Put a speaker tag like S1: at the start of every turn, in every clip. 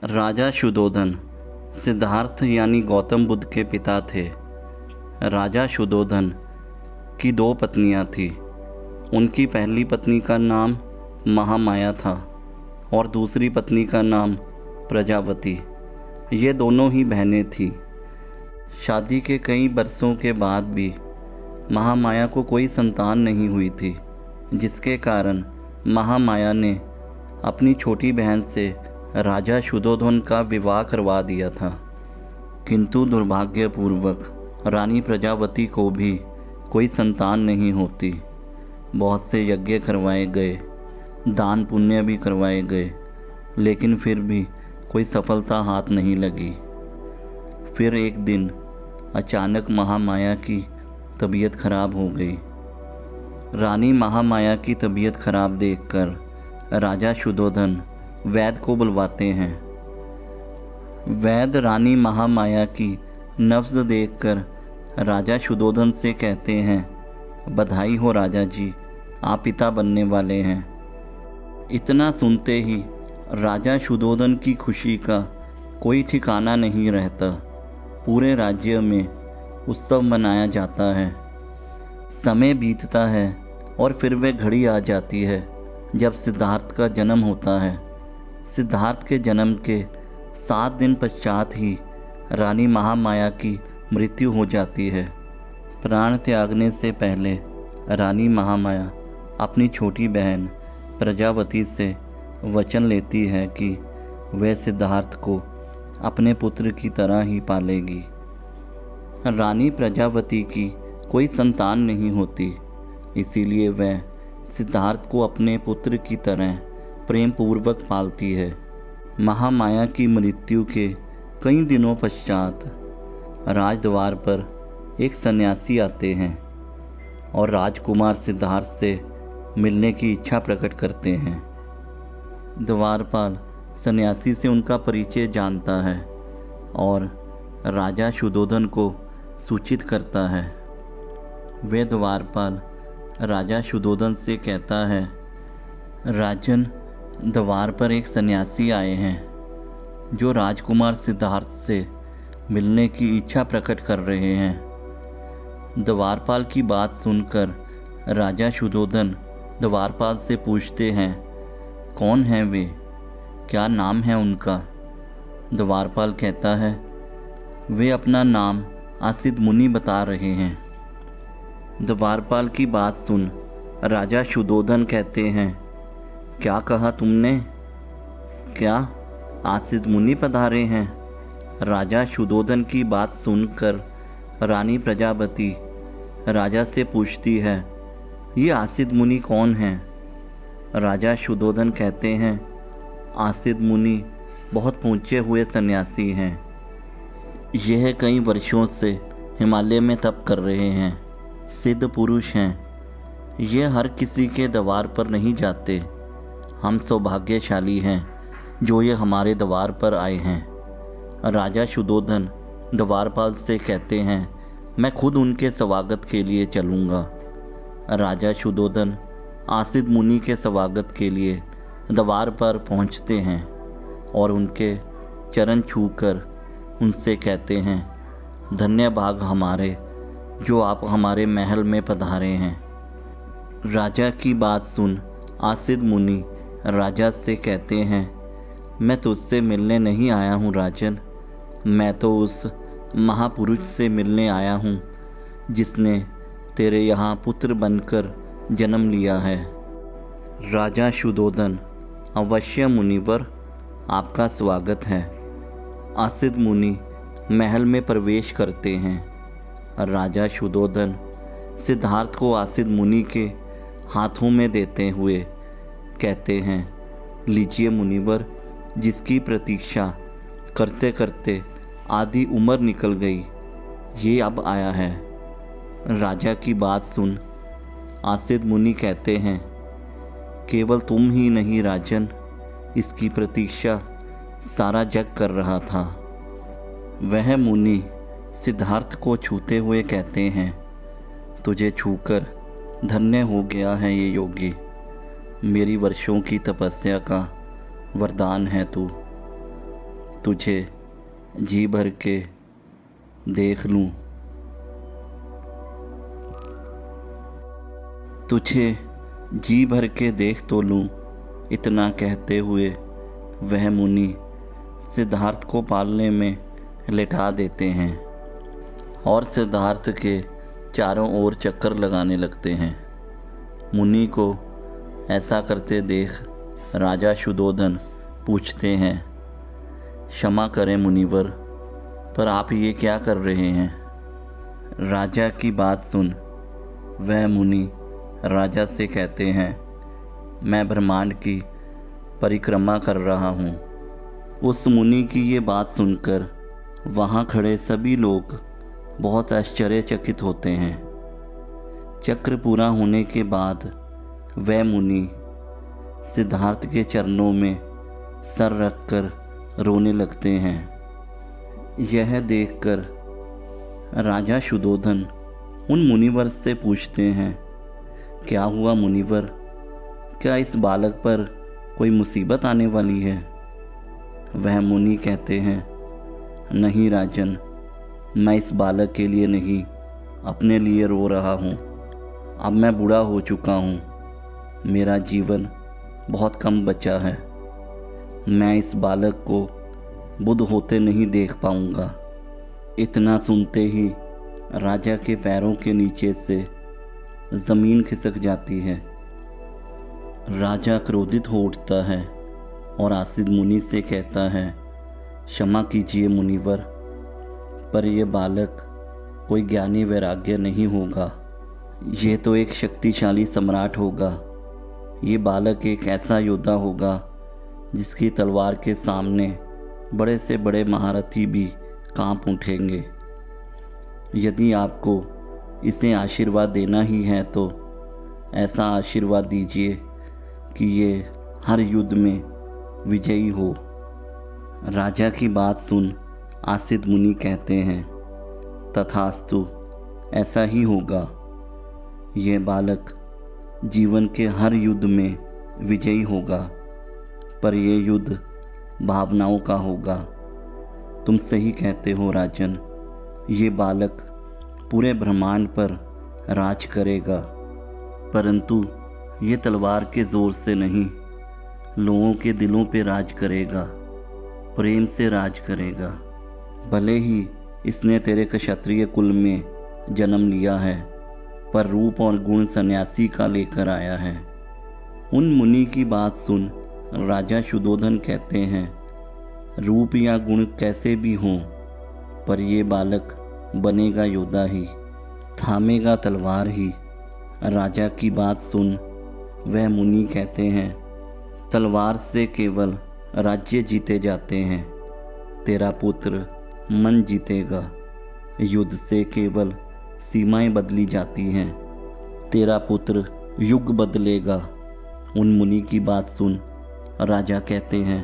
S1: राजा शुद्धोधन सिद्धार्थ यानी गौतम बुद्ध के पिता थे। राजा शुद्धोधन की दो पत्नियां थीं। उनकी पहली पत्नी का नाम महामाया था और दूसरी पत्नी का नाम प्रजावती। ये दोनों ही बहनें थीं। शादी के कई बरसों के बाद भी महामाया को कोई संतान नहीं हुई थी, जिसके कारण महामाया ने अपनी छोटी बहन से राजा शुद्धोधन का विवाह करवा दिया था। किंतु दुर्भाग्यपूर्वक रानी प्रजावती को भी कोई संतान नहीं होती। बहुत से यज्ञ करवाए गए, दान पुण्य भी करवाए गए, लेकिन फिर भी कोई सफलता हाथ नहीं लगी। फिर एक दिन अचानक महामाया की तबीयत खराब हो गई। रानी महामाया की तबीयत खराब देखकर राजा शुद्धोधन वैद्य को बुलवाते हैं। वैद्य रानी महामाया की नब्ज़ देखकर राजा शुद्धोधन से कहते हैं, बधाई हो राजा जी, आप पिता बनने वाले हैं। इतना सुनते ही राजा शुद्धोधन की खुशी का कोई ठिकाना नहीं रहता। पूरे राज्य में उत्सव मनाया जाता है। समय बीतता है और फिर वह घड़ी आ जाती है जब सिद्धार्थ का जन्म होता है। सिद्धार्थ के जन्म के 7 दिन पश्चात ही रानी महामाया की मृत्यु हो जाती है। प्राण त्यागने से पहले रानी महामाया अपनी छोटी बहन प्रजावती से वचन लेती है कि वह सिद्धार्थ को अपने पुत्र की तरह ही पालेगी। रानी प्रजावती की कोई संतान नहीं होती, इसीलिए वह सिद्धार्थ को अपने पुत्र की तरह प्रेम पूर्वक पालती है। महामाया की मृत्यु के कई दिनों पश्चात राजद्वार पर एक सन्यासी आते हैं और राजकुमार सिद्धार्थ से मिलने की इच्छा प्रकट करते हैं। द्वारपाल सन्यासी से उनका परिचय जानता है और राजा शुद्धोधन को सूचित करता है। वे द्वारपाल राजा शुद्धोधन से कहता है, राजन, द्वार पर एक सन्यासी आए हैं जो राजकुमार सिद्धार्थ से मिलने की इच्छा प्रकट कर रहे हैं। द्वारपाल की बात सुनकर राजा शुद्धोधन द्वारपाल से पूछते हैं, कौन हैं वे, क्या नाम है उनका? द्वारपाल कहता है, वे अपना नाम आसित मुनि बता रहे हैं। द्वारपाल की बात सुन राजा शुद्धोधन कहते हैं, क्या कहा तुमने? क्या आसित मुनि पधारे हैं? राजा शुद्धोधन की बात सुनकर रानी प्रजावती राजा से पूछती है, ये आसित मुनि कौन हैं? राजा शुद्धोधन कहते हैं, आसित मुनि बहुत पहुँचे हुए सन्यासी हैं। यह कई वर्षों से हिमालय में तप कर रहे हैं, सिद्ध पुरुष हैं। ये हर किसी के द्वार पर नहीं जाते। हम सौभाग्यशाली हैं जो ये हमारे द्वार पर आए हैं। राजा शुद्धोधन द्वारपाल से कहते हैं, मैं खुद उनके स्वागत के लिए चलूँगा। राजा शुद्धोधन आसित मुनि के स्वागत के लिए द्वार पर पहुँचते हैं और उनके चरण छूकर उनसे कहते हैं, धन्य भाग हमारे जो आप हमारे महल में पधारे हैं। राजा की बात सुन आसित मुनि राजा से कहते हैं, मैं तुझसे मिलने नहीं आया हूँ राजन, मैं तो उस महापुरुष से मिलने आया हूँ जिसने तेरे यहाँ पुत्र बनकर जन्म लिया है। राजा शुद्धोधन, अवश्य मुनिवर, आपका स्वागत है। आसित मुनि महल में प्रवेश करते हैं। राजा शुद्धोधन सिद्धार्थ को आसित मुनि के हाथों में देते हुए कहते हैं, लीजिए मुनिवर, जिसकी प्रतीक्षा करते करते आधी उम्र निकल गई, ये अब आया है। राजा की बात सुन आसित मुनि कहते हैं, केवल तुम ही नहीं राजन, इसकी प्रतीक्षा सारा जग कर रहा था। वह मुनि सिद्धार्थ को छूते हुए कहते हैं, तुझे छूकर धन्य हो गया है ये योगी, मेरी वर्षों की तपस्या का वरदान है तू। तुझे जी भर के देख लूं, तुझे जी भर के देख तो लूं। इतना कहते हुए वह मुनि सिद्धार्थ को पालने में लिटा देते हैं और सिद्धार्थ के चारों ओर चक्कर लगाने लगते हैं। मुनि को ऐसा करते देख राजा शुद्धोधन पूछते हैं, क्षमा करें मुनिवर, पर आप ये क्या कर रहे हैं? राजा की बात सुन वह मुनि राजा से कहते हैं, मैं ब्रह्मांड की परिक्रमा कर रहा हूँ। उस मुनि की ये बात सुनकर वहाँ खड़े सभी लोग बहुत आश्चर्यचकित होते हैं। चक्र पूरा होने के बाद वह मुनि सिद्धार्थ के चरणों में सर रखकर रोने लगते हैं। यह देखकर राजा शुद्धोधन उन मुनिवर से पूछते हैं, क्या हुआ मुनिवर? क्या इस बालक पर कोई मुसीबत आने वाली है? वह मुनि कहते हैं, नहीं राजन, मैं इस बालक के लिए नहीं अपने लिए रो रहा हूँ। अब मैं बूढ़ा हो चुका हूँ, मेरा जीवन बहुत कम बचा है। मैं इस बालक को बुद्ध होते नहीं देख पाऊँगा। इतना सुनते ही राजा के पैरों के नीचे से ज़मीन खिसक जाती है। राजा क्रोधित हो उठता है और आसिद मुनि से कहता है, क्षमा कीजिए मुनिवर, पर यह बालक कोई ज्ञानी वैराग्य नहीं होगा। ये तो एक शक्तिशाली सम्राट होगा। ये बालक एक ऐसा योद्धा होगा जिसकी तलवार के सामने बड़े से बड़े महारथी भी कांप उठेंगे। यदि आपको इसे आशीर्वाद देना ही है तो ऐसा आशीर्वाद दीजिए कि ये हर युद्ध में विजयी हो। राजा की बात सुन आसिद मुनि कहते हैं, तथास्तु, ऐसा ही होगा। यह बालक जीवन के हर युद्ध में विजयी होगा, पर यह युद्ध भावनाओं का होगा। तुम सही कहते हो राजन, ये बालक पूरे ब्रह्मांड पर राज करेगा, परंतु ये तलवार के ज़ोर से नहीं, लोगों के दिलों पे राज करेगा, प्रेम से राज करेगा। भले ही इसने तेरे क्षत्रिय कुल में जन्म लिया है, पर रूप और गुण सन्यासी का लेकर आया है। उन मुनि की बात सुन राजा शुद्धोधन कहते हैं, रूप या गुण कैसे भी हों, पर ये बालक बनेगा योद्धा ही, थामेगा तलवार ही। राजा की बात सुन वह मुनि कहते हैं, तलवार से केवल राज्य जीते जाते हैं, तेरा पुत्र मन जीतेगा। युद्ध से केवल सीमाएं बदली जाती हैं, तेरा पुत्र युग बदलेगा। उन मुनि की बात सुन राजा कहते हैं,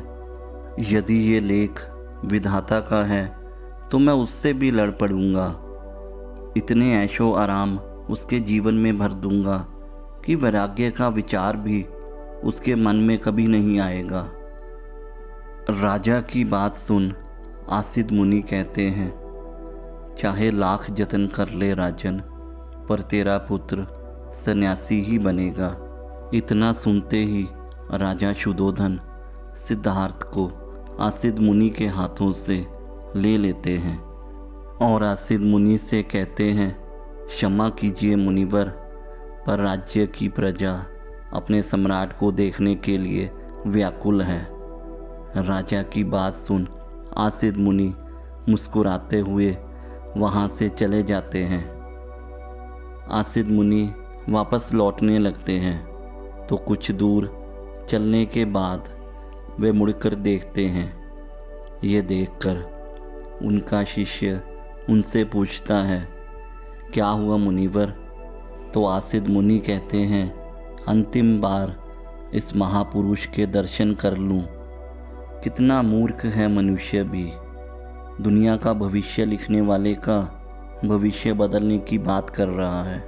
S1: यदि ये लेख विधाता का है तो मैं उससे भी लड़ पड़ूंगा। इतने ऐशो आराम उसके जीवन में भर दूंगा कि वैराग्य का विचार भी उसके मन में कभी नहीं आएगा। राजा की बात सुन आसिद मुनि कहते हैं, चाहे लाख जतन कर ले राजन, पर तेरा पुत्र सन्यासी ही बनेगा। इतना सुनते ही राजा शुद्धोधन सिद्धार्थ को आसिद मुनि के हाथों से ले लेते हैं और आसिद मुनि से कहते हैं, क्षमा कीजिए मुनिवर, पर राज्य की प्रजा अपने सम्राट को देखने के लिए व्याकुल है। राजा की बात सुन आसिद मुनि मुस्कुराते हुए वहाँ से चले जाते हैं। आसिद मुनि वापस लौटने लगते हैं तो कुछ दूर चलने के बाद वे मुड़कर देखते हैं। ये देखकर उनका शिष्य उनसे पूछता है, क्या हुआ मुनिवर? तो आसिद मुनि कहते हैं, अंतिम बार इस महापुरुष के दर्शन कर लूं। कितना मूर्ख है मनुष्य भी, दुनिया का भविष्य लिखने वाले का भविष्य बदलने की बात कर रहा है।